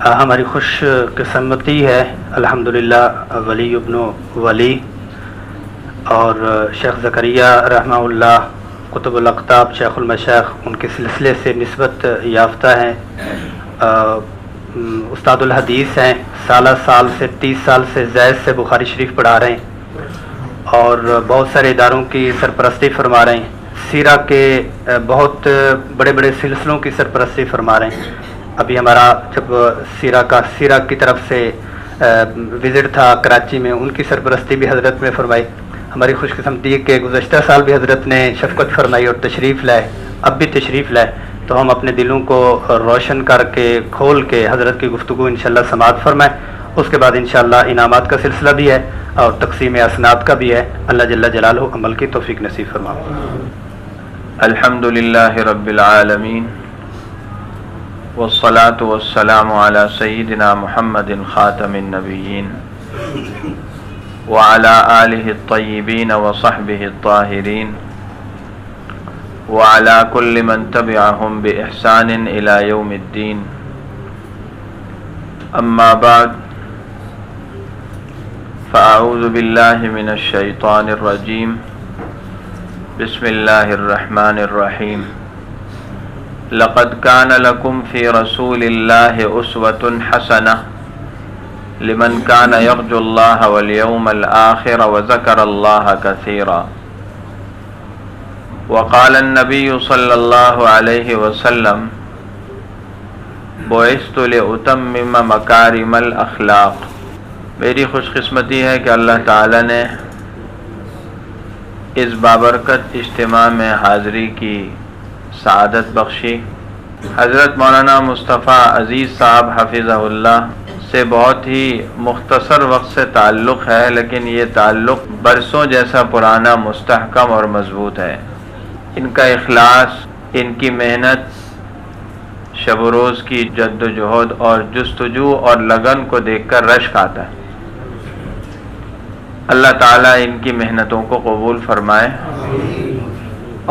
ہماری خوش قسمتی ہے الحمدللہ ولی ابن ولی اور شیخ زکریا رحمہ اللہ قطب الاقطاب شیخ المشائخ ان کے سلسلے سے نسبت یافتہ ہیں، استاد الحدیث ہیں، سالہ سال سے 30 سال سے زائد سے بخاری شریف پڑھا رہے ہیں اور بہت سارے اداروں کی سرپرستی فرما رہے ہیں، سیرہ کے بہت بڑے بڑے سلسلوں کی سرپرستی فرما رہے ہیں۔ ابھی ہمارا جب سیرہ کی طرف سے وزٹ تھا کراچی میں، ان کی سرپرستی بھی حضرت نے فرمائی۔ ہماری خوش قسمتی ہے کہ گزشتہ سال بھی حضرت نے شفقت فرمائی اور تشریف لائے، اب بھی تشریف لائے، تو ہم اپنے دلوں کو روشن کر کے کھول کے حضرت کی گفتگو انشاءاللہ سماعت فرمائیں۔ اس کے بعد انشاءاللہ انعامات کا سلسلہ بھی ہے اور تقسیم اسناد کا بھی ہے۔ اللہ جل جلالہ عمل کی توفیق نصیب فرمائے۔ الحمدللہ رب العالمین والصلاة والسلام علی سیدنا محمد خاتم النبیین وعلی آلہ الطیبین وصحبہ الطاہرین وعلی کل من تبعہم بإحسان الی یوم الدین، اما بعد فاعوذ باللہ من الشیطان الرجیم، بسم اللہ الرحمن الرحیم۔ لقد كان لكم في رسول الله أسوة حسنة لمن كان يرجو الله واليوم الآخر وذكر الله كثيرا، وقال النبي صلى الله عليه وسلم بعثت لأتمم مكارم الأخلاق۔ میری خوش قسمتی ہے کہ اللہ تعالی نے اس بابرکت اجتماع میں حاضری کی سعادت بخشی۔ حضرت مولانا مصطفیٰ عزیز صاحب حفظہ اللہ سے بہت ہی مختصر وقت سے تعلق ہے، لیکن یہ تعلق برسوں جیسا پرانا، مستحکم اور مضبوط ہے۔ ان کا اخلاص، ان کی محنت، شب و روز کی جد و جہد اور جستجو اور لگن کو دیکھ کر رشک آتا ہے۔ اللہ تعالیٰ ان کی محنتوں کو قبول فرمائے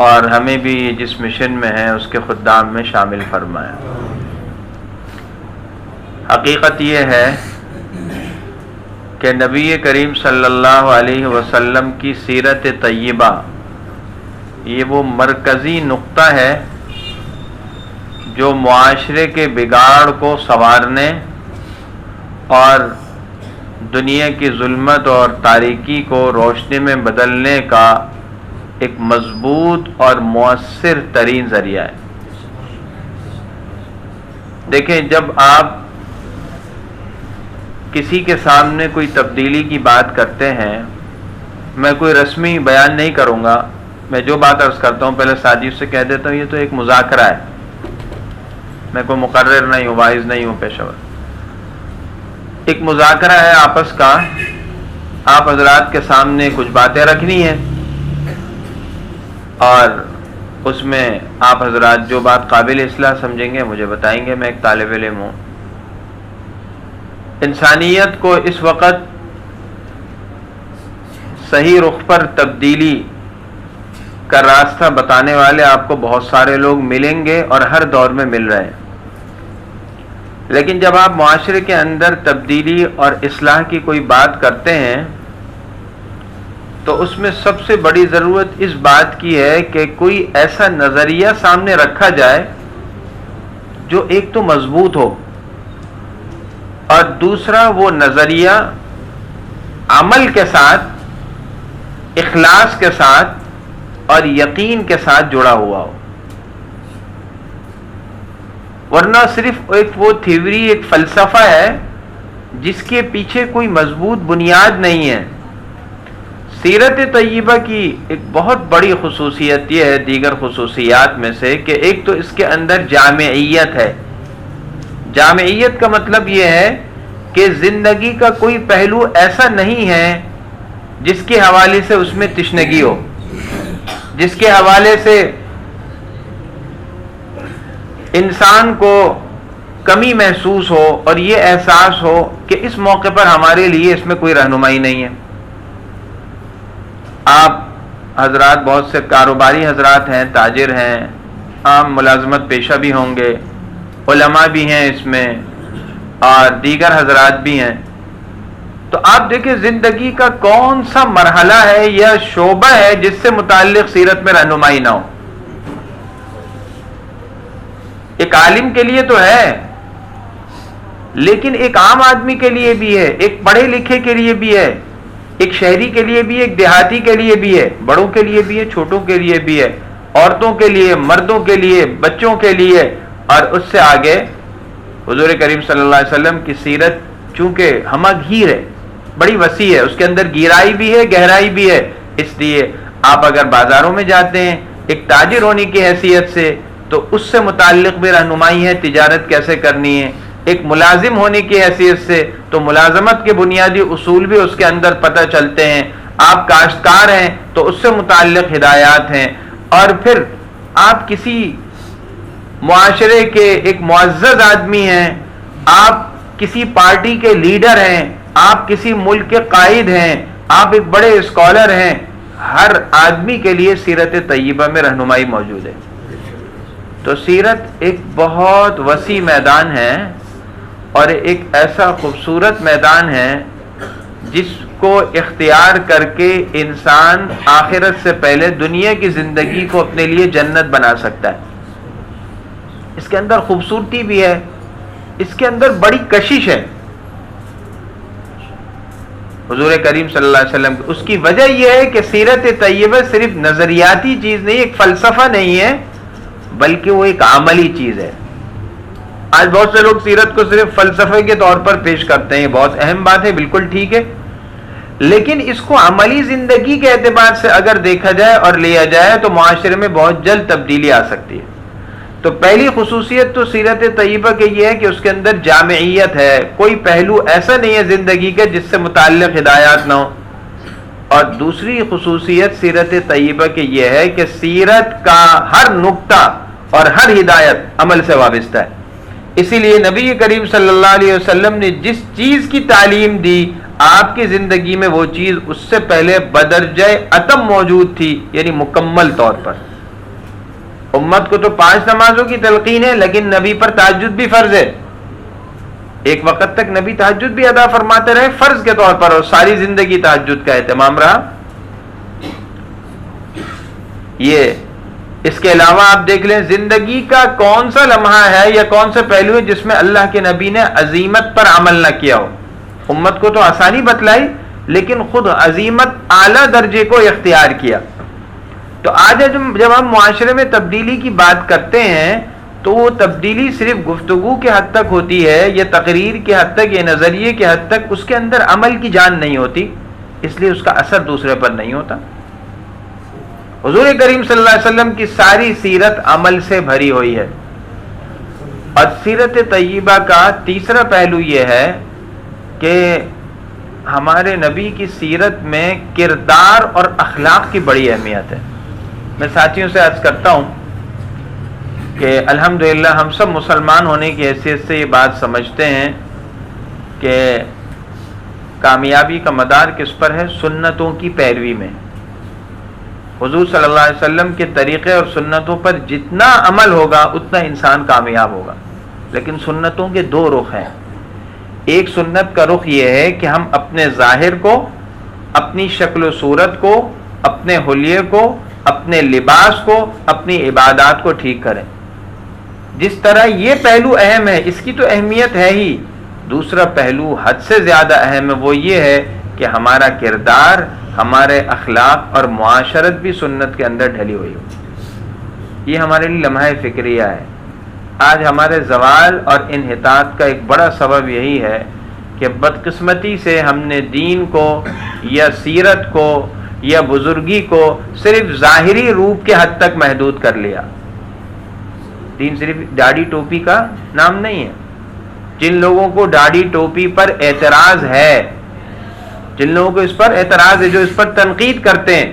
اور ہمیں بھی جس مشن میں ہیں اس کے خدام میں شامل فرمائے۔ حقیقت یہ ہے کہ نبی کریم صلی اللہ علیہ وسلم کی سیرت طیبہ یہ وہ مرکزی نقطہ ہے جو معاشرے کے بگاڑ کو سنوارنے اور دنیا کی ظلمت اور تاریکی کو روشنی میں بدلنے کا ایک مضبوط اور مؤثر ترین ذریعہ ہے۔ دیکھیں، جب آپ کسی کے سامنے کوئی تبدیلی کی بات کرتے ہیں، میں کوئی رسمی بیان نہیں کروں گا، میں جو بات عرض کرتا ہوں پہلے ساتھی سے کہہ دیتا ہوں یہ تو ایک مذاکرہ ہے، میں کوئی مقرر نہیں ہوں، واعظ نہیں ہوں، پیشہ ور۔ ایک مذاکرہ ہے آپس کا، آپ حضرات کے سامنے کچھ باتیں رکھنی ہیں اور اس میں آپ حضرات جو بات قابل اصلاح سمجھیں گے مجھے بتائیں گے۔ میں ایک طالب علم ہوں۔ انسانیت کو اس وقت صحیح رخ پر تبدیلی کا راستہ بتانے والے آپ کو بہت سارے لوگ ملیں گے اور ہر دور میں مل رہے ہیں، لیکن جب آپ معاشرے کے اندر تبدیلی اور اصلاح کی کوئی بات کرتے ہیں تو اس میں سب سے بڑی ضرورت اس بات کی ہے کہ کوئی ایسا نظریہ سامنے رکھا جائے جو ایک تو مضبوط ہو اور دوسرا وہ نظریہ عمل کے ساتھ، اخلاص کے ساتھ اور یقین کے ساتھ جڑا ہوا ہو، ورنہ صرف ایک وہ تھیوری، ایک فلسفہ ہے جس کے پیچھے کوئی مضبوط بنیاد نہیں ہے۔ سیرت طیبہ کی ایک بہت بڑی خصوصیت یہ ہے دیگر خصوصیات میں سے کہ ایک تو اس کے اندر جامعیت ہے۔ جامعیت کا مطلب یہ ہے کہ زندگی کا کوئی پہلو ایسا نہیں ہے جس کے حوالے سے اس میں تشنگی ہو، جس کے حوالے سے انسان کو کمی محسوس ہو اور یہ احساس ہو کہ اس موقع پر ہمارے لیے اس میں کوئی رہنمائی نہیں ہے۔ آپ حضرات بہت سے کاروباری حضرات ہیں، تاجر ہیں، عام ملازمت پیشہ بھی ہوں گے، علماء بھی ہیں اس میں، اور دیگر حضرات بھی ہیں. تو آپ دیکھیں زندگی کا کون سا مرحلہ ہے یا شعبہ ہے جس سے متعلق سیرت میں رہنمائی نہ ہو. ایک عالم کے لیے تو ہے، لیکن ایک عام آدمی کے لیے بھی ہے، ایک پڑھے لکھے کے لیے بھی ہے، ایک شہری کے لیے بھی ہے، ایک دیہاتی کے لیے بھی ہے، بڑوں کے لیے بھی ہے، چھوٹوں کے لیے بھی ہے، عورتوں کے لیے، مردوں کے لیے، بچوں کے لیے. اور اس سے آگے حضور کریم صلی اللہ علیہ وسلم کی سیرت چونکہ ہمہ گیر ہے، بڑی وسیع ہے، اس کے اندر گہرائی بھی ہے، گہرائی بھی ہے. اس لیے آپ اگر بازاروں میں جاتے ہیں ایک تاجر ہونے کی حیثیت سے تو اس سے متعلق بھی رہنمائی ہے تجارت کیسے کرنی ہے. ایک ملازم ہونے کی حیثیت سے تو ملازمت کے بنیادی اصول بھی اس کے اندر پتہ چلتے ہیں. آپ کاشتکار ہیں تو اس سے متعلق ہدایات ہیں. اور پھر آپ کسی معاشرے کے ایک معزز آدمی ہیں، آپ کسی پارٹی کے لیڈر ہیں، آپ کسی ملک کے قائد ہیں، آپ ایک بڑے اسکالر ہیں، ہر آدمی کے لیے سیرت طیبہ میں رہنمائی موجود ہے. تو سیرت ایک بہت وسیع میدان ہے اور ایک ایسا خوبصورت میدان ہے جس کو اختیار کر کے انسان آخرت سے پہلے دنیا کی زندگی کو اپنے لیے جنت بنا سکتا ہے. اس کے اندر خوبصورتی بھی ہے، اس کے اندر بڑی کشش ہے. حضور کریم صلی اللہ علیہ وسلم اس کی وجہ یہ ہے کہ سیرت طیبہ صرف نظریاتی چیز نہیں، ایک فلسفہ نہیں ہے، بلکہ وہ ایک عملی چیز ہے. آج بہت سے لوگ سیرت کو صرف فلسفے کے طور پر پیش کرتے ہیں، بہت اہم بات ہے، بالکل ٹھیک ہے، لیکن اس کو عملی زندگی کے اعتبار سے اگر دیکھا جائے اور لیا جائے تو معاشرے میں بہت جلد تبدیلی آ سکتی ہے. تو پہلی خصوصیت تو سیرت طیبہ کی یہ ہے کہ اس کے اندر جامعیت ہے، کوئی پہلو ایسا نہیں ہے زندگی کا جس سے متعلق ہدایات نہ ہو. اور دوسری خصوصیت سیرت طیبہ کی یہ ہے کہ سیرت کا ہر نقطہ اور ہر ہدایت عمل سے وابستہ ہے. اسی لیے نبی کریم صلی اللہ علیہ وسلم نے جس چیز کی تعلیم دی آپ کی زندگی میں وہ چیز اس سے پہلے بدرجہ اتم موجود تھی، یعنی مکمل طور پر. امت کو تو 5 نمازوں کی تلقین ہے، لیکن نبی پر تہجد بھی فرض ہے. ایک وقت تک نبی تہجد بھی ادا فرماتے رہے فرض کے طور پر، اور ساری زندگی تہجد کا اہتمام رہا. یہ اس کے علاوہ آپ دیکھ لیں زندگی کا کون سا لمحہ ہے یا کون سے پہلو ہے جس میں اللہ کے نبی نے عزیمت پر عمل نہ کیا ہو. امت کو تو آسانی بتلائی لیکن خود عزیمت اعلیٰ درجے کو اختیار کیا. تو آج جب ہم معاشرے میں تبدیلی کی بات کرتے ہیں تو وہ تبدیلی صرف گفتگو کے حد تک ہوتی ہے یا تقریر کے حد تک یا نظریے کے حد تک، اس کے اندر عمل کی جان نہیں ہوتی، اس لیے اس کا اثر دوسرے پر نہیں ہوتا. حضور کریم صلی اللہ علیہ وسلم کی ساری سیرت عمل سے بھری ہوئی ہے. اور سیرت طیبہ کا تیسرا پہلو یہ ہے کہ ہمارے نبی کی سیرت میں کردار اور اخلاق کی بڑی اہمیت ہے. میں ساتھیوں سے عرض کرتا ہوں کہ الحمدللہ ہم سب مسلمان ہونے کی حیثیت سے یہ بات سمجھتے ہیں کہ کامیابی کا مدار کس پر ہے؟ سنتوں کی پیروی میں. حضور صلی اللہ علیہ وسلم کے طریقے اور سنتوں پر جتنا عمل ہوگا اتنا انسان کامیاب ہوگا. لیکن سنتوں کے 2 رخ ہیں. ایک سنت کا رخ یہ ہے کہ ہم اپنے ظاہر کو، اپنی شکل و صورت کو، اپنے حلیے کو، اپنے لباس کو، اپنی عبادات کو ٹھیک کریں. جس طرح یہ پہلو اہم ہے، اس کی تو اہمیت ہے ہی، دوسرا پہلو حد سے زیادہ اہم ہے، وہ یہ ہے کہ ہمارا کردار، ہمارے اخلاق اور معاشرت بھی سنت کے اندر ڈھلی ہوئی ہو. یہ ہمارے لیے لمحہ فکریہ ہے. آج ہمارے زوال اور انحطاط کا ایک بڑا سبب یہی ہے کہ بدقسمتی سے ہم نے دین کو یا سیرت کو یا بزرگی کو صرف ظاہری روپ کے حد تک محدود کر لیا. دین صرف داڑھی ٹوپی کا نام نہیں ہے. جن لوگوں کو داڑھی ٹوپی پر اعتراض ہے، جن لوگوں کو اس پر اعتراض ہے، جو اس پر تنقید کرتے ہیں،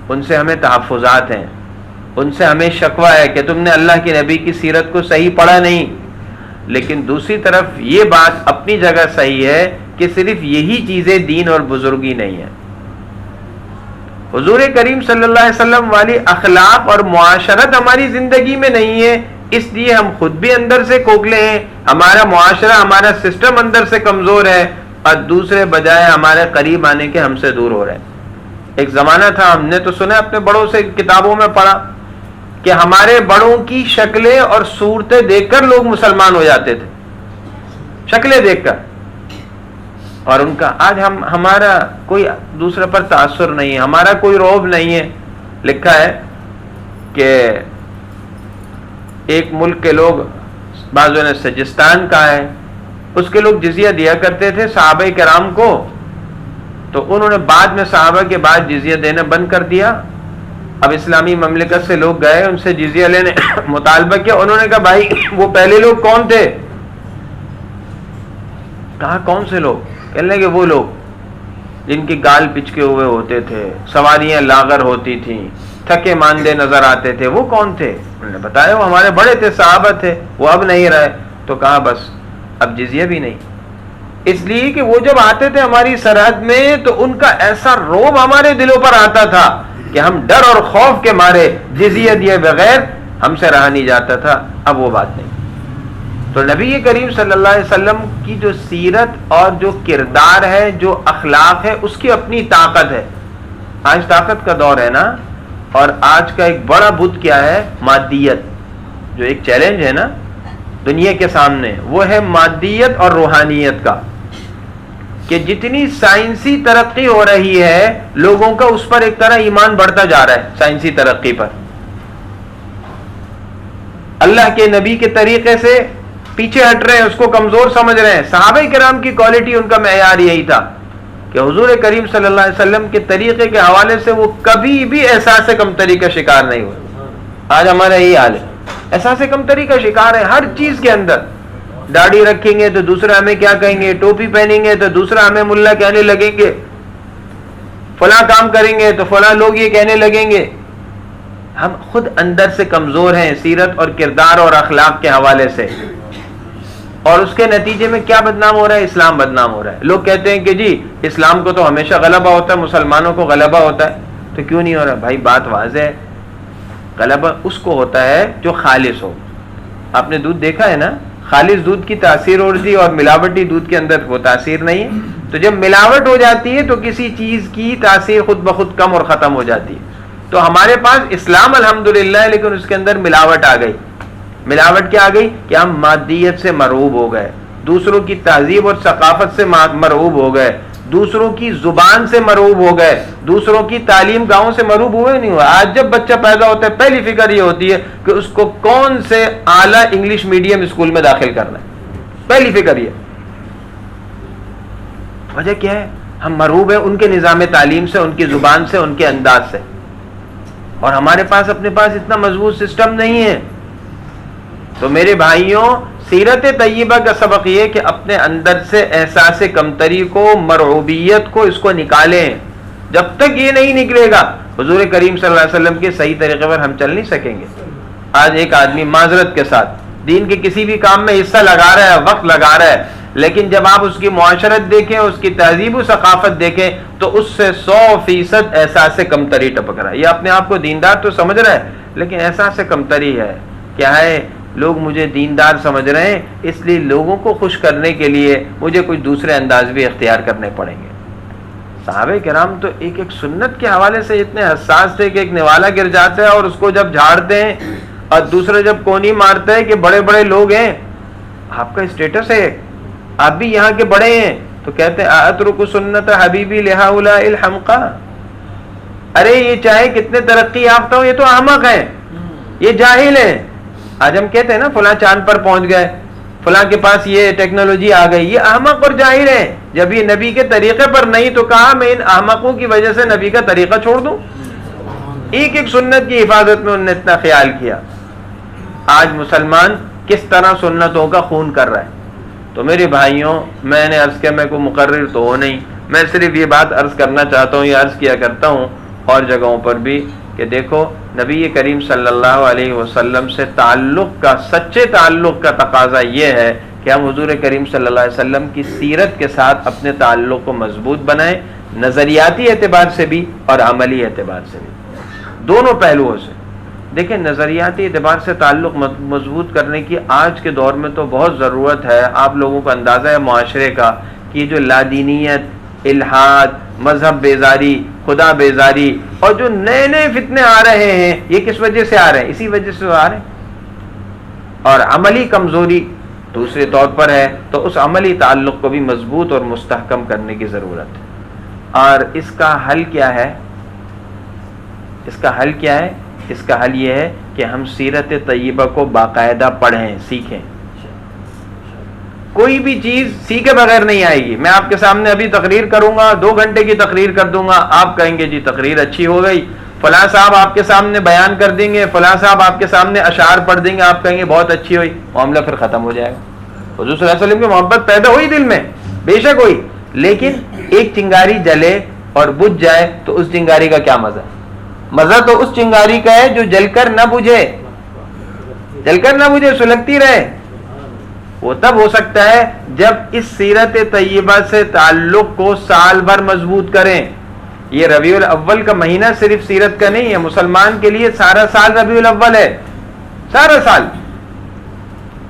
ان سے ہمیں تحفظات ہیں، ان سے ہمیں شکوہ ہے کہ تم نے اللہ کے نبی کی سیرت کو صحیح پڑھا نہیں. لیکن دوسری طرف یہ بات اپنی جگہ صحیح ہے کہ صرف یہی چیزیں دین اور بزرگی نہیں ہے. حضور کریم صلی اللہ علیہ وسلم والی اخلاق اور معاشرت ہماری زندگی میں نہیں ہے، اس لیے ہم خود بھی اندر سے کھوکھلے ہیں، ہمارا معاشرہ، ہمارا سسٹم اندر سے کمزور ہے، اور دوسرے بجائے ہمارے قریب آنے کے ہم سے دور ہو رہے ہیں۔ ایک زمانہ تھا، ہم نے تو سنا اپنے بڑوں سے، کتابوں میں پڑھا کہ ہمارے بڑوں کی شکلیں اور صورتیں دیکھ کر لوگ مسلمان ہو جاتے تھے، شکلیں دیکھ کر، اور ان کا آج ہمارا کوئی دوسرے پر تاثر نہیں ہے، ہمارا کوئی رعب نہیں ہے۔ لکھا ہے کہ ایک ملک کے لوگ، بعضوں نے سجستان کا ہے، اس کے لوگ جزیہ دیا کرتے تھے صحابہ کرام کو، تو انہوں نے بعد میں صحابہ کے بعد جزیہ دینا بند کر دیا۔ اب اسلامی مملکت سے لوگ گئے، ان سے جزیہ لینے مطالبہ کیا، انہوں نے کہا بھائی وہ پہلے لوگ کون تھے؟ کہا کون سے لوگ؟ کہنے لگے وہ لوگ جن کی گال پچکے ہوئے ہوتے تھے، سواریاں لاغر ہوتی تھیں، تھکے ماندے نظر آتے تھے، وہ کون تھے؟ انہوں نے بتایا وہ ہمارے بڑے تھے، صحابہ تھے، وہ اب نہیں رہے۔ تو کہا بس اب جزیہ بھی نہیں، اس لیے کہ وہ جب آتے تھے ہماری سرحد میں تو ان کا ایسا رعب ہمارے دلوں پر آتا تھا کہ ہم ڈر اور خوف کے مارے جزیہ دیے بغیر ہم سے رہا نہیں جاتا تھا۔ اب وہ بات نہیں۔ تو نبی کریم صلی اللہ علیہ وسلم کی جو سیرت اور جو کردار ہے، جو اخلاق ہے، اس کی اپنی طاقت ہے۔ آج طاقت کا دور ہے نا، اور آج کا ایک بڑا بت کیا ہے؟ مادیت۔ جو ایک چیلنج ہے نا دنیا کے سامنے، وہ ہے مادیت اور روحانیت کا، کہ جتنی سائنسی ترقی ہو رہی ہے لوگوں کا اس پر ایک طرح ایمان بڑھتا جا رہا ہے، سائنسی ترقی پر، اللہ کے نبی کے طریقے سے پیچھے ہٹ رہے ہیں، اس کو کمزور سمجھ رہے ہیں۔ صحابہ کرام کی کوالٹی، ان کا معیار یہی تھا کہ حضور کریم صلی اللہ علیہ وسلم کے طریقے کے حوالے سے وہ کبھی بھی احساس کمتری کا شکار نہیں ہوئے۔ آج ہمارا یہی حال ہے، احساس کمتری کا شکار ہے ہر چیز کے اندر۔ داڑھی رکھیں گے تو دوسرا ہمیں کیا کہیں گے، ٹوپی پہنیں گے تو دوسرا ہمیں ملا کہنے لگیں گے، فلاں کام کریں گے تو فلاں لوگ یہ کہنے لگیں گے۔ ہم خود اندر سے کمزور ہیں سیرت اور کردار اور اخلاق کے حوالے سے، اور اس کے نتیجے میں کیا بدنام ہو رہا ہے؟ اسلام بدنام ہو رہا ہے۔ لوگ کہتے ہیں کہ جی اسلام کو تو ہمیشہ غلبہ ہوتا ہے، مسلمانوں کو غلبہ ہوتا ہے، تو کیوں نہیں ہو رہا؟ بھائی بات واضح ہے، غلبہ اس کو ہوتا ہے جو خالص ہو۔ آپ نے دودھ دیکھا ہے نا، خالص دودھ کی تاثیر ہوتی ہے اور ملاوٹی دودھ کے اندر وہ تاثیر نہیں ہے۔ تو جب ملاوٹ ہو جاتی ہے تو کسی چیز کی تاثیر خود بخود کم اور ختم ہو جاتی ہے۔ تو ہمارے پاس اسلام الحمدللہ ہے، لیکن اس کے اندر ملاوٹ آ گئی۔ ملاوٹ کیا آ گئی کہ ہم مادیت سے مرعوب ہو گئے، دوسروں کی تہذیب اور ثقافت سے مرعوب ہو گئے، دوسروں کی زبان سے مرعوب ہو گئے، دوسروں کی تعلیم گاہوں سے مرعوب ہوئے نہیں ہوا۔ آج جب بچہ پیدا ہوتا ہے پہلی فکر یہ ہوتی ہے کہ اس کو کون سے اعلیٰ انگلش میڈیم اسکول میں داخل کرنا ہے، پہلی فکر یہ۔ وجہ کیا ہے؟ ہم مرعوب ہیں ان کے نظام تعلیم سے، ان کی زبان سے، ان کے انداز سے، اور ہمارے پاس اپنے پاس اتنا مضبوط سسٹم نہیں ہے۔ تو میرے بھائیوں، سیرت طیبہ کا سبق یہ کہ اپنے اندر سے احساس کمتری کو، مرعوبیت کو، اس کو نکالیں۔ جب تک یہ نہیں نکلے گا حضور کریم صلی اللہ علیہ وسلم کے صحیح طریقے پر ہم چل نہیں سکیں گے۔ آج ایک آدمی معذرت کے ساتھ دین کے کسی بھی کام میں حصہ لگا رہا ہے، وقت لگا رہا ہے، لیکن جب آپ اس کی معاشرت دیکھیں، اس کی تہذیب و ثقافت دیکھیں، تو اس سے 100% احساس کمتری ٹپک رہا ہے۔ یہ اپنے آپ کو دیندار تو سمجھ رہا ہے، لیکن احساس کمتری ہے۔ کیا ہے؟ لوگ مجھے دیندار سمجھ رہے ہیں، اس لیے لوگوں کو خوش کرنے کے لیے مجھے کچھ دوسرے انداز بھی اختیار کرنے پڑیں گے۔ صحابہ کرام تو ایک ایک سنت کے حوالے سے اتنے حساس تھے کہ ایک نوالا گر جاتا ہے اور اس کو جب جھاڑتے ہیں، اور دوسرے جب کونی مارتا ہے کہ بڑے بڑے لوگ ہیں، آپ کا اسٹیٹس ہے، آپ بھی یہاں کے بڑے ہیں، تو کہتے ہیں اترک سنت حبیبی لہؤلاء الحمقى۔ ارے یہ چاہے کتنے ترقی یافتہ ہو، یہ تو احمق ہیں، یہ جاہل ہیں۔ آج ہم کہتے ہیں نا فلاں چاند پر پہنچ گئے، فلاں کے پاس یہ ٹیکنالوجی آ گئی، یہ احمق اور جاہل ہیں۔ جب یہ نبی کے طریقے پر نہیں تو کہا میں ان احمقوں کی وجہ سے نبی کا طریقہ چھوڑ دوں؟ ایک ایک سنت کی حفاظت میں انہوں نے اتنا خیال کیا۔ آج مسلمان کس طرح سنتوں کا خون کر رہا ہے۔ تو میرے بھائیوں، میں نے عرض کیا، میں کوئی مقرر تو ہو نہیں، میں صرف یہ بات عرض کرنا چاہتا ہوں، یہ عرض کیا کرتا ہوں اور جگہوں پر بھی، کہ دیکھو نبی کریم صلی اللہ علیہ وسلم سے تعلق کا، سچے تعلق کا تقاضا یہ ہے کہ ہم حضور کریم صلی اللہ علیہ وسلم کی سیرت کے ساتھ اپنے تعلق کو مضبوط بنائیں، نظریاتی اعتبار سے بھی اور عملی اعتبار سے بھی، دونوں پہلوؤں سے۔ دیکھیں نظریاتی اعتبار سے تعلق مضبوط کرنے کی آج کے دور میں تو بہت ضرورت ہے. آپ لوگوں کو اندازہ ہے معاشرے کا کہ یہ جو لادینیت، الحاد، مذہب بیزاری، خدا بیزاری اور جو نئے نئے فتنے آ رہے ہیں یہ کس وجہ سے آ رہے ہیں؟ اسی وجہ سے آ رہے ہیں. اور عملی کمزوری دوسرے طور پر ہے، تو اس عملی تعلق کو بھی مضبوط اور مستحکم کرنے کی ضرورت ہے. اور اس کا حل کیا ہے؟ اس کا حل کیا ہے؟ اس کا حل یہ ہے کہ ہم سیرت طیبہ کو باقاعدہ پڑھیں، سیکھیں. کوئی بھی چیز سیکھے بغیر نہیں آئے گی. میں آپ کے سامنے ابھی تقریر کروں گا، 2 گھنٹے کی تقریر کر دوں گا، آپ کہیں گے جی تقریر اچھی ہو گئی. فلاں صاحب آپ کے سامنے بیان کر دیں گے، فلاں صاحب آپ کے سامنے اشعار پڑھ دیں گے، آپ کہیں گے بہت اچھی ہوئی، معاملہ پھر ختم ہو جائے گا. حضور صلی اللہ علیہ وسلم کی محبت پیدا ہوئی دل میں، بے شک ہوئی، لیکن ایک چنگاری جلے اور بجھ جائے تو اس چنگاری کا کیا مزہ؟ مزہ تو اس چنگاری کا ہے جو جل کر نہ بجھے، جل کر نہ بجھے، سلگتی رہے. وہ تب ہو سکتا ہے جب اس سیرت طیبہ سے تعلق کو سال بھر مضبوط کریں. یہ ربیع الاول کا مہینہ صرف سیرت کا نہیں ہے، مسلمان کے لیے سارا سال ربیع الاول ہے، سارا سال.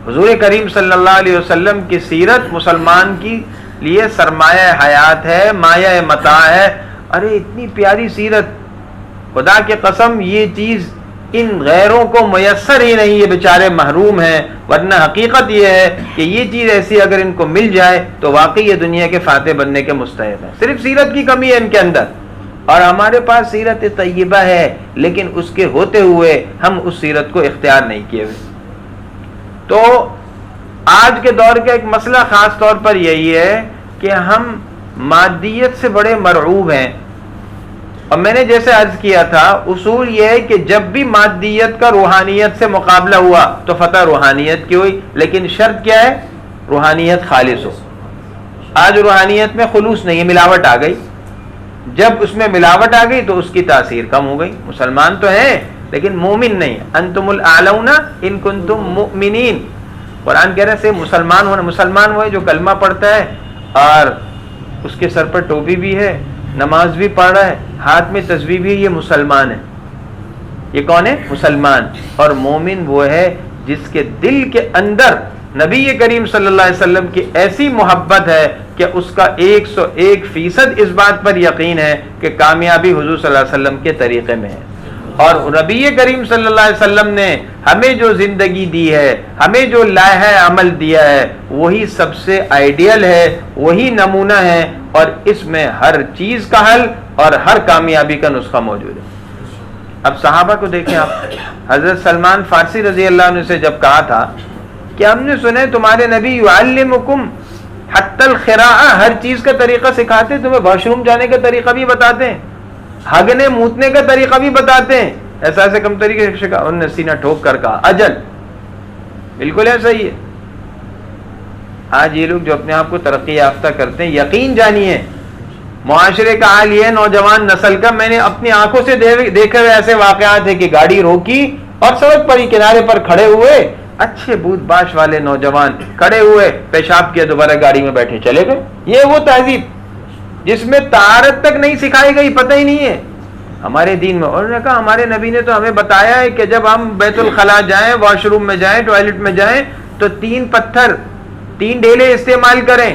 حضور کریم صلی اللہ علیہ وسلم کی سیرت مسلمان کی لیے سرمایہ حیات ہے، مایہ متاع ہے. ارے اتنی پیاری سیرت، خدا کی قسم یہ چیز ان غیروں کو میسر ہی نہیں، یہ بیچارے محروم ہیں. ورنہ حقیقت یہ ہے کہ یہ چیز ایسی اگر ان کو مل جائے تو واقعی یہ دنیا کے فاتح بننے کے مستحق ہیں. صرف سیرت کی کمی ہے ان کے اندر، اور ہمارے پاس سیرت طیبہ ہے لیکن اس کے ہوتے ہوئے ہم اس سیرت کو اختیار نہیں کیے ہوئے. تو آج کے دور کا ایک مسئلہ خاص طور پر یہی ہے کہ ہم مادیت سے بڑے مرعوب ہیں. اور میں نے جیسے عرض کیا تھا، اصول یہ ہے کہ جب بھی مادیت کا روحانیت سے مقابلہ ہوا تو فتح روحانیت کی ہوئی، لیکن شرط کیا ہے؟ روحانیت خالص ہو. آج روحانیت میں خلوص نہیں ہے، ملاوٹ آ گئی. جب اس میں ملاوٹ آ گئی تو اس کی تاثیر کم ہو گئی. مسلمان تو ہیں لیکن مومن نہیں. انتم الاعلون ان کنتم مؤمنین. قرآن کہہ رہے سے مسلمان ہونا، مسلمان وہ ہے جو کلمہ پڑھتا ہے اور اس کے سر پر ٹوپی بھی ہے، نماز بھی پڑھ رہا ہے، ہاتھ میں تسبیح بھی ہے، یہ مسلمان ہے. یہ کون ہے؟ مسلمان. اور مومن وہ ہے جس کے دل کے اندر نبی کریم صلی اللہ علیہ وسلم کی ایسی محبت ہے کہ اس کا 101% اس بات پر یقین ہے کہ کامیابی حضور صلی اللہ علیہ وسلم کے طریقے میں ہے. اور نبی کریم صلی اللہ علیہ وسلم نے ہمیں جو زندگی دی ہے، ہمیں جو لائحہ عمل دیا ہے، وہی سب سے آئیڈیل ہے، وہی نمونہ ہے، اور اس میں ہر چیز کا حل اور ہر کامیابی کا نسخہ موجود ہے. اب صحابہ کو دیکھیں آپ. حضرت سلمان فارسی رضی اللہ عنہ سے جب کہا تھا کہ ہم نے سنا ہے تمہارے نبی یعلمکم حتی الخراء، ہر چیز کا طریقہ سکھاتے، تمہیں واش روم جانے کا طریقہ بھی بتاتے ہیں، ہگنے موتنے کا طریقہ بھی بتاتے ہیں. ایسا سے کم طریقے سے کہا، انہوں نے سینہ ٹھوک کر کہا اجل، بالکل ایسا ہی ہے. آج یہ لوگ جو اپنے آپ کو ترقی یافتہ کرتے ہیں، یقین جانیے معاشرے کا حال یہ ہے، نوجوان نسل کا. میں نے اپنی آنکھوں سے دیکھے ہوئے ایسے واقعات ہیں کہ گاڑی روکی اور سڑک پر ہی کنارے پر کھڑے ہوئے، اچھے بود باش والے نوجوان کھڑے ہوئے، پیشاب کیا، دوبارہ گاڑی میں بیٹھے چلے گئے. یہ وہ تہذیب جس میں طہارت تک نہیں سکھائی گئی، پتہ ہی نہیں ہے ہمارے دین میں. اور نے کہا ہمارے نبی نے تو ہمیں بتایا ہے کہ جب ہم بیت الخلاء جائیں، واش روم میں جائیں، ٹوائلٹ میں جائیں تو 3 پتھر، 3 ڈیلے استعمال کریں،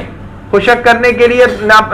خشک کرنے کے لیے،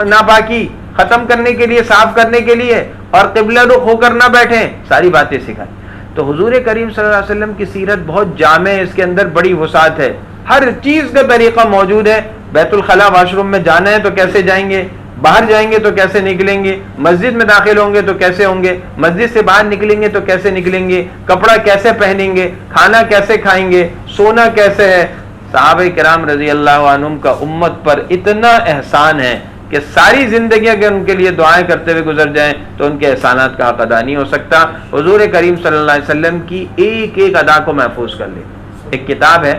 ناپاکی ختم کرنے کے لیے، صاف کرنے کے لیے، اور قبلہ رخ ہو کر نہ بیٹھیں. ساری باتیں سکھائیں. تو حضور کریم صلی اللہ علیہ وسلم کی سیرت بہت جامع ہے، اس کے اندر بڑی وسعت ہے، ہر چیز کا طریقہ موجود ہے. بیت الخلاء واش روم میں جانا ہے تو کیسے جائیں گے، باہر جائیں گے تو کیسے نکلیں گے، مسجد میں داخل ہوں گے تو کیسے ہوں گے، مسجد سے باہر نکلیں گے تو کیسے نکلیں گے، کپڑا کیسے پہنیں گے، کھانا کیسے کھائیں گے، سونا کیسے ہے. صحابہ کرام رضی اللہ عنہم کا امت پر اتنا احسان ہے کہ ساری زندگی اگر ان کے لیے دعائیں کرتے ہوئے گزر جائیں تو ان کے احسانات کا حق ادا نہیں ہو سکتا. حضور کریم صلی اللہ علیہ وسلم کی ایک ایک ادا کو محفوظ کر لیں. ایک کتاب ہے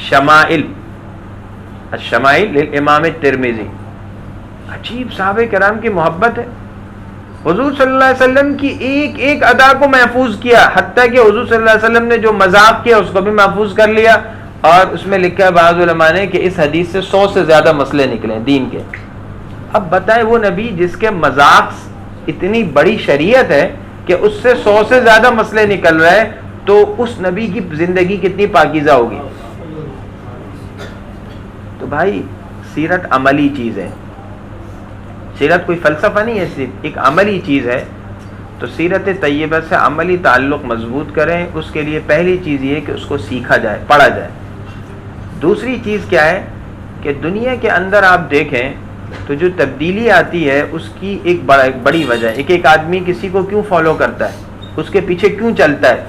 شمائل، الشمائل للامام الترمذی. عجیب صحابہ کرام کی محبت ہے. حضور صلی اللہ علیہ وسلم کی ایک ایک ادا کو محفوظ کیا، حتیٰ کہ حضور صلی اللہ علیہ وسلم نے جو مذاق کیا اس کو بھی محفوظ کر لیا. اور اس میں لکھا ہے بعض علماء نے کہ اس حدیث سے 100 سے زیادہ مسئلے نکلے دین کے. اب بتائیں وہ نبی جس کے مذاق اتنی بڑی شریعت ہے کہ اس سے 100 سے زیادہ مسئلے نکل رہے ہیں، تو اس نبی کی زندگی کتنی پاکیزہ ہوگی. تو بھائی سیرت عملی چیز ہے، سیرت کوئی فلسفہ نہیں ہے، صرف ایک عملی چیز ہے. تو سیرت طیبہ سے عملی تعلق مضبوط کریں. اس کے لیے پہلی چیز یہ کہ اس کو سیکھا جائے، پڑھا جائے. دوسری چیز کیا ہے کہ دنیا کے اندر آپ دیکھیں تو جو تبدیلی آتی ہے اس کی ایک بڑی وجہ ہے. ایک آدمی کسی کو کیوں فالو کرتا ہے، اس کے پیچھے کیوں چلتا ہے،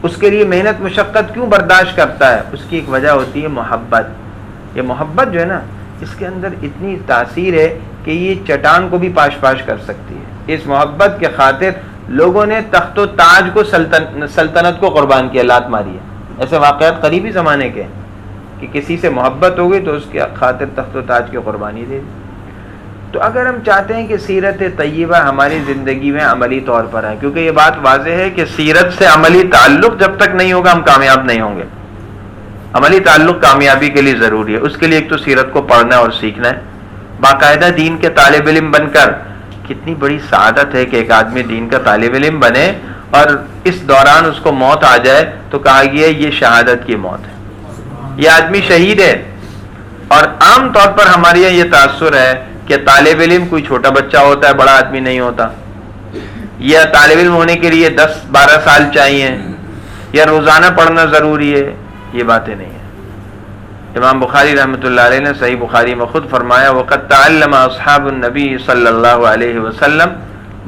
اس کے لیے محنت مشقت کیوں برداشت کرتا ہے، اس کی ایک وجہ ہوتی ہے محبت. یہ محبت جو ہے نا، اس کے اندر اتنی تاثیر ہے کہ یہ چٹان کو بھی پاش پاش کر سکتی ہے. اس محبت کے خاطر لوگوں نے تخت و تاج کو سلطنت کو قربان کیا، لات ماری ہے. ایسے واقعات قریبی زمانے کے کہ کسی سے محبت ہو گئی تو اس کے خاطر تخت و تاج کی قربانی دے دی. تو اگر ہم چاہتے ہیں کہ سیرت طیبہ ہماری زندگی میں عملی طور پر ہے، کیونکہ یہ بات واضح ہے کہ سیرت سے عملی تعلق جب تک نہیں ہوگا ہم کامیاب نہیں ہوں گے. عملی تعلق کامیابی کے لیے ضروری ہے. اس کے لیے ایک تو سیرت کو پڑھنا اور سیکھنا ہے. باقاعدہ دین کے طالب علم بن کر کتنی بڑی سعادت ہے کہ ایک آدمی دین کا طالب علم بنے اور اس دوران اس کو موت آ جائے تو کہا گیا یہ شہادت کی موت ہے، یہ آدمی شہید ہے. اور عام طور پر ہمارے یہاں یہ تاثر ہے کہ طالب علم کوئی چھوٹا بچہ ہوتا ہے، بڑا آدمی نہیں ہوتا، یا طالب علم ہونے کے لیے 10-12 سال چاہیے، یا روزانہ پڑھنا ضروری ہے. یہ باتیں نہیں ہیں. امام بخاری رحمۃ اللہ علیہ نے صحیح بخاری میں خود فرمایا وَقَدْ تَعَلَّمَ أَصْحَابُ النَّبِيِّ صلی اللہ علیہ وسلم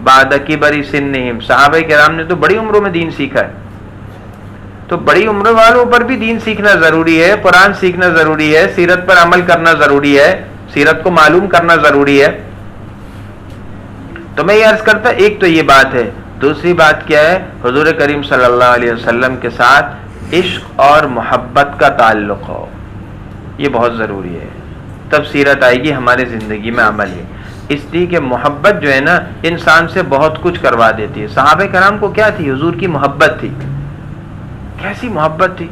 بَعْدَ كِبَرِ سِنِّهِمْ. صحابہ کرام نے تو بڑی عمروں میں دین سیکھا ہے. تو بڑی عمر والوں پر بھی دین سیکھنا ضروری ہے، قرآن سیکھنا ضروری ہے، سیرت پر عمل کرنا ضروری ہے، سیرت کو معلوم کرنا ضروری ہے. تو میں یہ عرض کرتا ایک تو یہ بات ہے. دوسری بات کیا ہے؟ حضور کریم صلی اللہ علیہ وسلم کے ساتھ عشق اور محبت کا تعلق ہو، یہ بہت ضروری ہے. تب سیرت آئے گی ہماری زندگی میں عمل ہے. اس لیے کہ محبت جو ہے نا انسان سے بہت کچھ کروا دیتی ہے. صحابہ کرام کو کیا تھی؟ حضور کی محبت تھی. کیسی محبت تھی،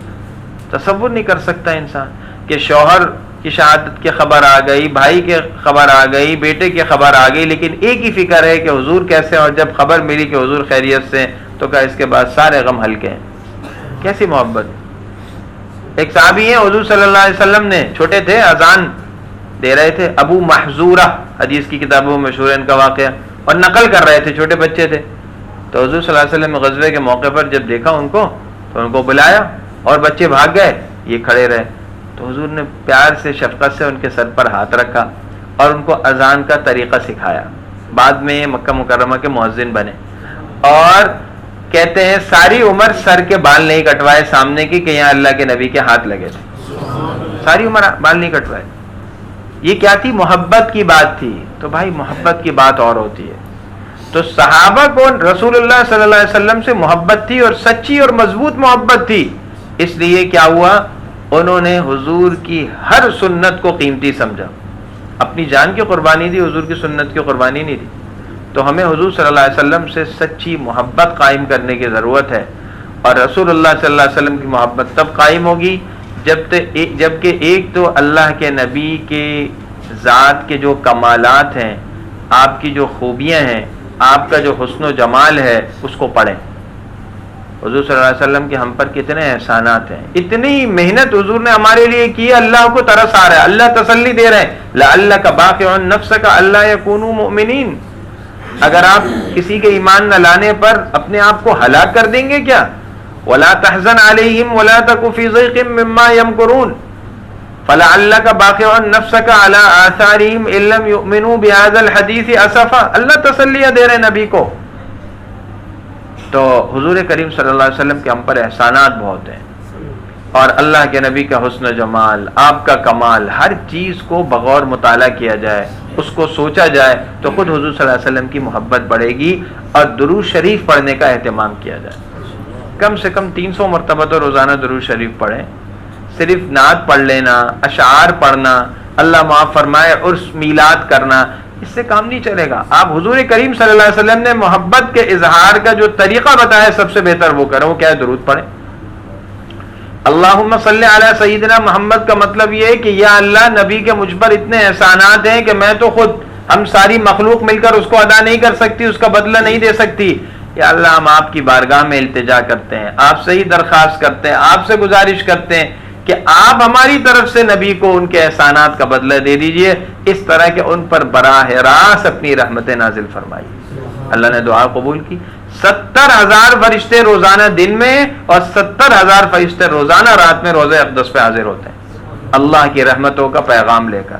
تصور نہیں کر سکتا انسان کہ شوہر کی شہادت کی خبر آ گئی، بھائی کی خبر آ گئی، بیٹے کی خبر آ گئی، لیکن ایک ہی فکر ہے کہ حضور کیسے. اور جب خبر ملی کہ حضور خیریت سے تو کہا اس کے بعد سارے غم ہلکے ہیں. کیسی محبت. ایک صحابی ہیں حضور صلی اللہ علیہ وسلم نے، چھوٹے تھے، اذان دے رہے تھے، ابو محذورہ حدیث کی کتابوں میں مشہور ہے ان کا واقعہ، اور نقل کر رہے تھے، چھوٹے بچے تھے. تو حضور صلی اللہ علیہ وسلم غزوے کے موقع پر جب دیکھا ان کو تو ان کو بلایا اور بچے بھاگ گئے، یہ کھڑے رہے. تو حضور نے پیار سے شفقت سے ان کے سر پر ہاتھ رکھا اور ان کو اذان کا طریقہ سکھایا. بعد میں مکہ مکرمہ کے مؤذن بنے. اور کہتے ہیں ساری عمر سر کے بال نہیں کٹوائے سامنے کی کہ یہاں اللہ کے نبی کے ہاتھ لگے تھے. ساری عمر بال نہیں کٹوائے. یہ کیا تھی؟ محبت کی بات تھی. تو بھائی محبت کی بات اور ہوتی ہے. تو صحابہ کو رسول اللہ صلی اللہ علیہ وسلم سے محبت تھی اور سچی اور مضبوط محبت تھی. اس لیے کیا ہوا؟ انہوں نے حضور کی ہر سنت کو قیمتی سمجھا. اپنی جان کی قربانی دی، حضور کی سنت کی قربانی نہیں دی. تو ہمیں حضور صلی اللہ علیہ وسلم سے سچی محبت قائم کرنے کی ضرورت ہے. اور رسول اللہ صلی اللہ علیہ وسلم کی محبت تب قائم ہوگی جبکہ ایک تو اللہ کے نبی کے ذات کے جو کمالات ہیں، آپ کی جو خوبیاں ہیں، آپ کا جو حسن و جمال ہے اس کو پڑھیں. حضور صلی اللہ علیہ وسلم کے ہم پر کتنے احسانات ہیں، اتنی محنت حضور نے ہمارے لیے کی ہے. اللہ کو ترس آ رہا ہے، اللہ تسلی دے رہے ہیں لعلک باخع نفسک الا یکونوا مؤمنین. اگر آپ کسی کے ایمان نہ لانے پر اپنے آپ کو ہلاک کر دیں گے کیا؟ ولا تحزن علیہم ولا تک فی ضیق مما یمکرون فلعلک باخع نفسک علی آثارہم ان لم یؤمنوا بهذا الحدیث اسفا. اللہ تسلیہ دے رہے نبی کو. تو حضور کریم صلی اللہ علیہ وسلم کے ہم پر احسانات بہت ہیں، اور اللہ کے نبی کا حسن و جمال، آپ کا کمال، ہر چیز کو بغور مطالعہ کیا جائے، اس کو سوچا جائے تو خود حضور صلی اللہ علیہ وسلم کی محبت بڑھے گی. اور درود شریف پڑھنے کا اہتمام کیا جائے. کم سے کم 300 مرتبہ تو روزانہ درود شریف پڑھیں. صرف نعت پڑھ لینا، اشعار پڑھنا، اللہ معاف فرمائے، عرس میلاد کرنا، اس سے کام نہیں چلے گا. آپ حضور کریم صلی اللہ علیہ وسلم نے محبت کے اظہار کا جو طریقہ بتایا سب سے بہتر وہ کریں. وہ کیا ہے؟ درود پڑھیں. اللہم صلی علی سیدنا محمد کا مطلب یہ ہے کہ یا اللہ نبی کے مجھ پر اتنے احسانات ہیں کہ میں تو خود، ہم ساری مخلوق مل کر اس کو ادا نہیں کر سکتی، اس کا بدلہ نہیں دے سکتی. یا اللہ ہم آپ کی بارگاہ میں التجا کرتے ہیں، آپ سے ہی درخواست کرتے ہیں، آپ سے گزارش کرتے ہیں کہ آپ ہماری طرف سے نبی کو ان کے احسانات کا بدلہ دے دیجئے، اس طرح کہ ان پر براہ راست اپنی رحمتیں نازل فرمائیے۔ اللہ نے دعا قبول کی۔ 70,000 فرشتے روزانہ دن میں اور 70,000 فرشتے روزانہ رات میں روزہ اقدس پہ حاضر ہوتے ہیں اللہ کی رحمتوں کا پیغام لے کر۔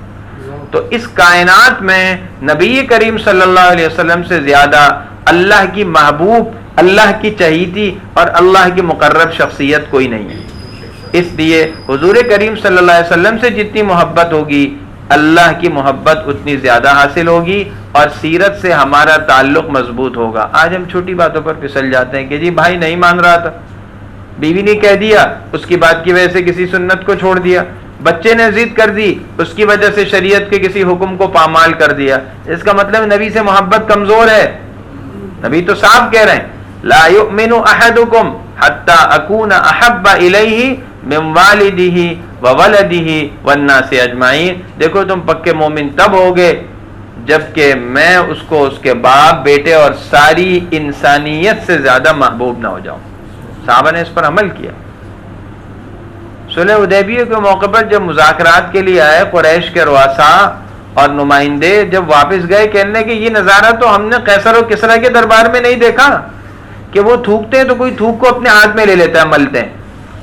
تو اس کائنات میں نبی کریم صلی اللہ علیہ وسلم سے زیادہ اللہ کی محبوب، اللہ کی چہیتی اور اللہ کی مقرب شخصیت کوئی نہیں ہے۔ اس لیے حضور کریم صلی اللہ علیہ وسلم سے جتنی محبت ہوگی اللہ کی محبت اتنی زیادہ حاصل ہوگی اور سیرت سے ہمارا تعلق مضبوط ہوگا۔ آج ہم چھوٹی باتوں پر پھسل جاتے ہیں کہ جی بھائی نہیں مان رہا تھا، بیوی نے کہہ دیا، اس کی بات کی وجہ سے کسی سنت کو چھوڑ دیا، بچے نے ضد کر دی، اس کی وجہ سے شریعت کے کسی حکم کو پامال کر دیا۔ اس کا مطلب نبی سے محبت کمزور ہے۔ نبی تو صاف کہہ رہے ہیں لا یؤمن احدکم حتی اکون احب الیہ من والدہ وولدہ والناس اجمعین۔ دیکھو تم پکے مومن تب ہوگے جبکہ میں اس کو اس کے باپ، بیٹے اور ساری انسانیت سے زیادہ محبوب نہ ہو جاؤں۔ صحابہ نے اس پر عمل کیا۔ صلح حدیبیہ کے موقع پر جب مذاکرات کے لیے آئے قریش کے رؤساء اور نمائندے، جب واپس گئے کہنے کہ یہ نظارہ تو ہم نے قیصر و کسریٰ کے دربار میں نہیں دیکھا کہ وہ تھوکتے ہیں تو کوئی تھوک کو اپنے ہاتھ میں لے لیتا ہے، ملتے ہیں،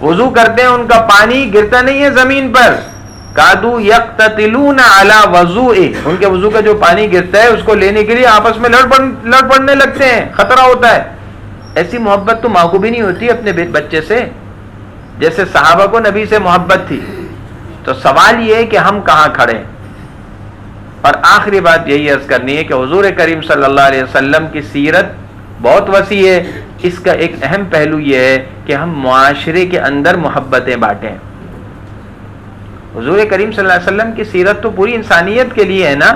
وضو کرتے ہیں ان کا پانی گرتا نہیں ہے زمین پر، کادو یقتتلون علی وضوئہ، ان کے وضو کا جو پانی گرتا ہے اس کو لینے کے لیے آپس میں لڑ پڑنے لگتے ہیں، خطرہ ہوتا ہے۔ ایسی محبت تو ماں کو بھی نہیں ہوتی اپنے بچے سے جیسے صحابہ کو نبی سے محبت تھی۔ تو سوال یہ ہے کہ ہم کہاں کھڑے ہیں؟ اور آخری بات یہی عرض کرنی ہے کہ حضور کریم صلی اللہ علیہ وسلم کی سیرت بہت وسیع ہے۔ اس کا ایک اہم پہلو یہ ہے کہ ہم معاشرے کے اندر محبتیں بانٹیں۔ حضور کریم صلی اللہ علیہ وسلم کی سیرت تو پوری انسانیت کے لیے ہے نا،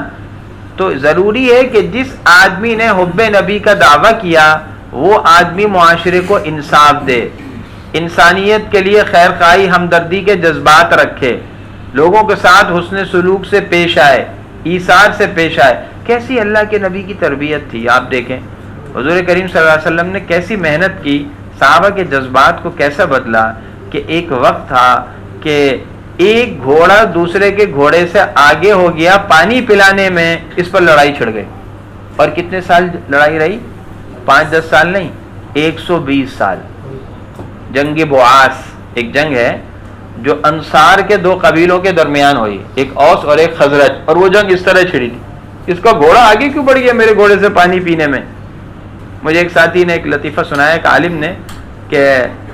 تو ضروری ہے کہ جس آدمی نے حب نبی کا دعویٰ کیا وہ آدمی معاشرے کو انصاف دے، انسانیت کے لیے خیر خواہی، ہمدردی کے جذبات رکھے، لوگوں کے ساتھ حسن سلوک سے پیش آئے، ایثار سے پیش آئے۔ کیسی اللہ کے نبی کی تربیت تھی، آپ دیکھیں حضور کریم صلی اللہ علیہ وسلم نے کیسی محنت کی، صحابہ کے جذبات کو کیسا بدلا کہ ایک وقت تھا کہ ایک گھوڑا دوسرے کے گھوڑے سے آگے ہو گیا پانی پلانے میں، اس پر لڑائی چھڑ گئی۔ اور کتنے سال لڑائی رہی؟ 5-10 سال نہیں، 120 سال۔ جنگ بوعاس ایک جنگ ہے جو انصار کے 2 قبیلوں کے درمیان ہوئی، ایک اوس اور ایک خزرج، اور وہ جنگ اس طرح چھڑی تھی۔ اس کا گھوڑا آگے کیوں بڑھ گیا میرے گھوڑے سے پانی پینے میں؟ مجھے ایک ساتھی نے ایک لطیفہ سنایا، ایک عالم نے، کہ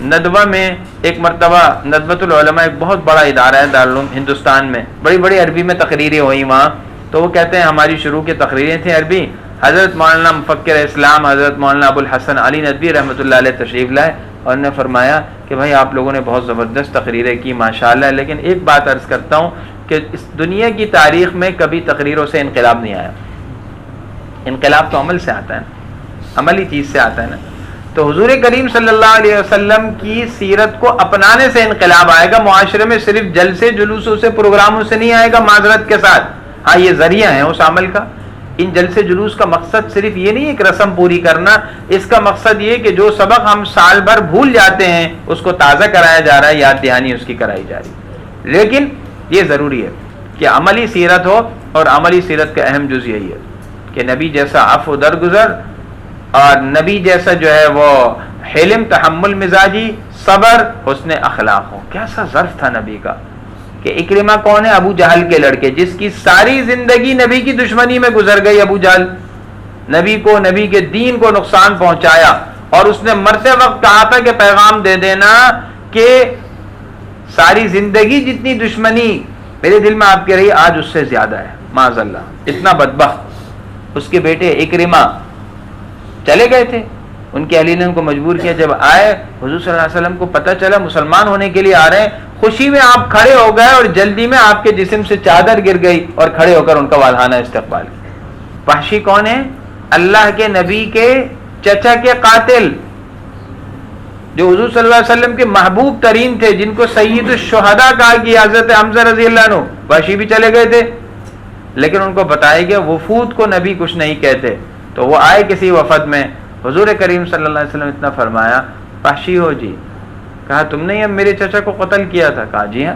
ندوہ میں ایک مرتبہ ندوۃ العلماء ایک بہت بڑا ادارہ ہے دارالعلوم ہندوستان میں، بڑی بڑی عربی میں تقریریں ہوئی وہاں، تو وہ کہتے ہیں ہماری شروع کی تقریریں تھیں عربی، حضرت مولانا مفکر اسلام حضرت مولانا ابو الحسن علی ندوی رحمۃ اللہ علیہ تشریف لائے اور نے فرمایا کہ بھائی آپ لوگوں نے بہت زبردست تقریریں کی ماشاءاللہ، لیکن ایک بات عرض کرتا ہوں کہ اس دنیا کی تاریخ میں کبھی تقریروں سے انقلاب نہیں آیا۔ انقلاب تو عمل سے آتا ہے نا، عملی چیز سے آتا ہے نا۔ تو حضور کریم صلی اللہ علیہ وسلم کی سیرت کو اپنانے سے انقلاب آئے گا، معاشرے میں صرف جلسے جلوسوں سے پروگراموں سے نہیں آئے گا، معذرت کے ساتھ، ہاں یہ ذریعہ ہے اس عمل کا۔ ان جلسے جلوس کا مقصد صرف یہ نہیں ہے کہ رسم پوری کرنا، اس کا مقصد یہ کہ جو سبق ہم سال بھر بھول جاتے ہیں اس کو تازہ کرایا جا رہا ہے، یاد دہانی اس کی کرائی جا رہی ہے۔ لیکن یہ ضروری ہے کہ عملی سیرت ہو، اور عملی سیرت کا اہم جز یہی ہے کہ نبی جیسا عفو درگزر اور نبی جیسا جو ہے وہ حلم، تحمل مزاجی، صبر، حسن اخلاق ہو۔ کیسا ظرف تھا نبی کا کہ اکرمہ کون ہے؟ ابو جہل کے لڑکے، جس کی ساری زندگی نبی کی دشمنی میں گزر گئی۔ ابو جہل نبی کو، نبی کے دین کو نقصان پہنچایا، اور اس نے مرتے وقت کہا تھا کہ پیغام دے دینا کہ ساری زندگی جتنی دشمنی میرے دل میں آپ کی رہی آج اس سے زیادہ ہے، معاذ اللہ، اتنا بدبخت۔ اس کے بیٹے اکرمہ چلے گئے تھے، ان کے اہلی نے ان کو مجبور کیا۔ جب آئے حضور صلی اللہ علیہ وسلم کو پتہ چلا مسلمان ہونے کے لیے آ رہے ہیں، خوشی میں آپ کھڑے ہو گئے اور جلدی میں آپ کے جسم سے چادر گر گئی اور کھڑے ہو کر ان کا والہانہ استقبال کیا۔ وحشی کون ہے؟ اللہ کے نبی کے چچا کے قاتل، جو حضور صلی اللہ علیہ وسلم کے محبوب ترین تھے، جن کو سید الشہداء کہا کہ حضرت حمزہ رضی اللہ عنہ۔ وحشی بھی چلے گئے تھے، لیکن ان کو بتایا گیا وفود کو نبی کچھ نہیں کہتے، تو وہ آئے کسی وفد میں حضور کریم صلی اللہ علیہ وسلم اتنا فرمایا، وحشی ہو جی، کہا تم نے اب میرے چچا کو قتل کیا تھا؟ کہا جی ہاں۔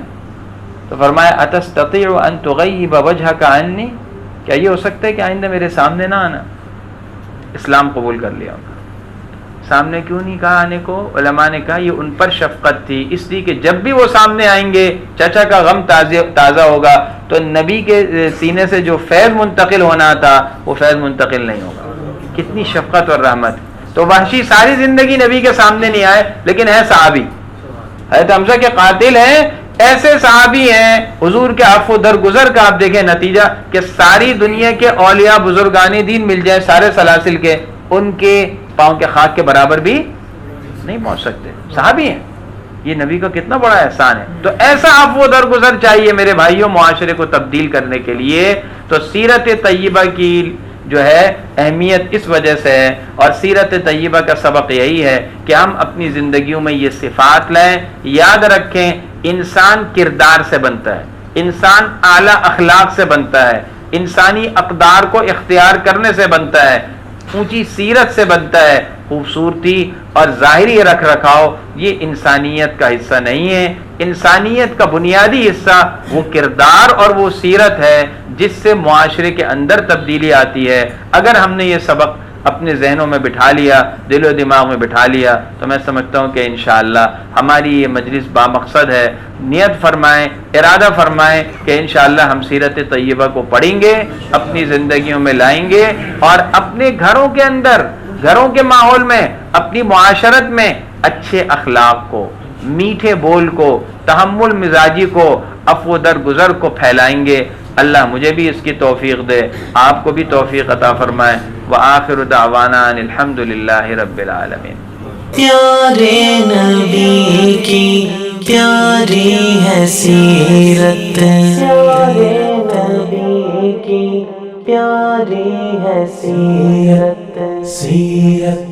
تو فرمایا اتستطیع ان تغیب وجہک عنی، کیا یہ ہو سکتا ہے کہ آئندہ میرے سامنے نہ آنا؟ اسلام قبول کر لیا ان کا۔ سامنے کیوں نہیں کہا آنے کو؟ علماء نے کہا یہ ان پر شفقت تھی، اس لیے کہ جب بھی وہ سامنے آئیں گے چچا کا غم تازہ ہوگا تو نبی کے سینے سے جو فیض منتقل ہونا تھا وہ فیض منتقل نہیں ہوگا۔ کتنی شفقت اور رحمت۔ تو وحشی ساری زندگی نبی کے سامنے نہیں آئے، لیکن ہے صحابی، حضرت حمزہ کے قاتل ہیں، ایسے صحابی ہیں۔ حضور کے عفو درگزر کا آپ دیکھیں نتیجہ کہ ساری دنیا کے اولیاء بزرگان دین مل جائیں سارے سلاسل کے، ان کے پاؤں کے خاک کے برابر بھی نہیں پہنچ سکتے، صحابی ہیں۔ یہ نبی کا کتنا بڑا احسان ہے۔ تو ایسا عفو درگزر چاہیے میرے بھائیوں معاشرے کو تبدیل کرنے کے لیے۔ تو سیرت طیبہ کی جو ہے اہمیت اس وجہ سے ہے، اور سیرت طیبہ کا سبق یہی ہے کہ ہم اپنی زندگیوں میں یہ صفات لائیں۔ یاد رکھیں انسان کردار سے بنتا ہے، انسان اعلیٰ اخلاق سے بنتا ہے، انسانی اقدار کو اختیار کرنے سے بنتا ہے، اونچی سیرت سے بنتا ہے۔ خوبصورتی اور ظاہری رکھ رکھاؤ یہ انسانیت کا حصہ نہیں ہے۔ انسانیت کا بنیادی حصہ وہ کردار اور وہ سیرت ہے جس سے معاشرے کے اندر تبدیلی آتی ہے۔ اگر ہم نے یہ سبق اپنے ذہنوں میں بٹھا لیا، دل و دماغ میں بٹھا لیا، تو میں سمجھتا ہوں کہ انشاءاللہ ہماری یہ مجلس بامقصد ہے۔ نیت فرمائیں، ارادہ فرمائیں کہ انشاءاللہ ہم سیرت طیبہ کو پڑھیں گے، اپنی زندگیوں میں لائیں گے، اور اپنے گھروں کے اندر، گھروں کے ماحول میں، اپنی معاشرت میں اچھے اخلاق کو، میٹھے بول کو، تحمل مزاجی کو، عفو درگزر کو پھیلائیں گے۔ اللہ مجھے بھی اس کی توفیق دے، آپ کو بھی توفیق عطا فرمائے۔ وآخر دعوانا ان الحمد للہ رب العالمین۔ پیارے نبی کی پیاری ہے سیرت، پیارے نبی کی پیاری ہے سیرت، سیرت